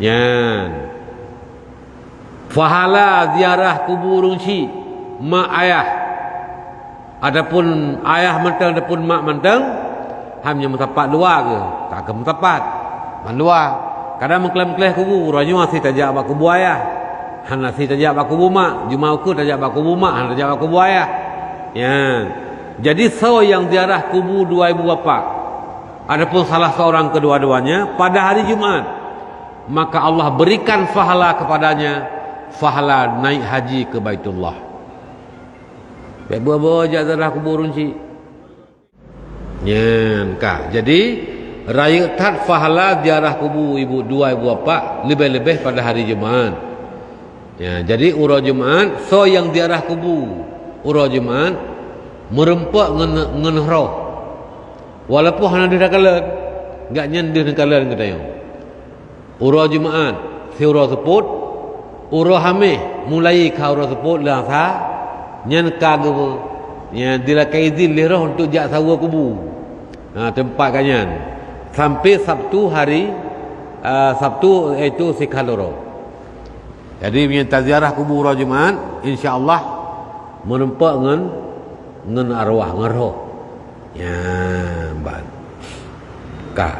Yan. Fahala ziarah kubur unci mak ayah. Adapun ayah mentang adapun mak mentang hanya mutapat luar ke? Tak ke mutapat. Man luar. Kadang mengklaim-klaim kubur, orangnya masih tajak bak kubur ayah. Han masih tajak bak kubur mak, jumau ku tajak bak kubur mak, han tajak bak kubur ayah. Yan. Jadi so yang ziarah kubur dua ibu bapa, adapun salah seorang kedua-duanya pada hari Jumaat, maka Allah berikan pahala kepadanya, pahala naik haji ke Baitullah. Baik buah-buah ziarah kubur unci. Nyen kah. Jadi raya tat pahala ziarah kubur dua ibu bapa lebih-lebih pada hari Jumaat. Ya, jadi urau Jumaat so yang ziarah kubur urau Jumaat merempak ngen roh. Walaupun hana dah kalan, enggak nyendir kalan kita yang. Urau Jumaat, si urau seput, urau hamih mulai ka urau seput lah sa nyen ka ge nya dilakai izin le roh untuk jak sawa kubu. Tempat kanyan. Sampai Sabtu hari Sabtu itu si kaloro. Jadi minta ziarah kubur urau Jumaat insya-Allah merempak ngen arwah ngeroh. Ya, ban. Ka.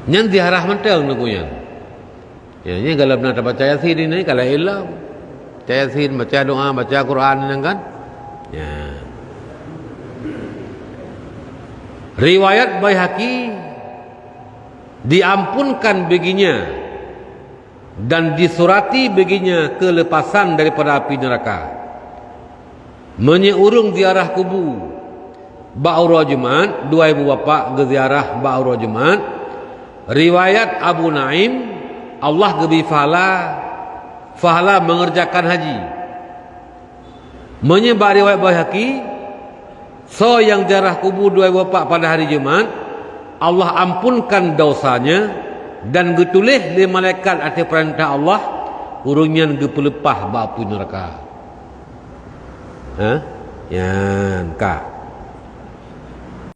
Nyan ziarah mentel nukunya. Ya, ni kalau nak baca Yasin ini kalau ilam. Baca Yasin, baca doa, baca Quran ini kan. Ya. Riwayat Baihaqi diampunkan baginya dan disurati baginya kelepasan daripada api neraka. Menyeurung ziarah kubur ba'urah Jumaat, dua ibu bapa ke ziarah ba'urah Jumaat. Riwayat Abu Naim, Allah gebi fahala mengerjakan haji. Menyebar riwayat Baihaqi, so yang ziarah kubur dua ibu bapa pada hari Jumaat, Allah ampunkan dosanya dan getulih li malaikat atas perintah Allah urungian gepelepah ba'apu neraka. Yan ka.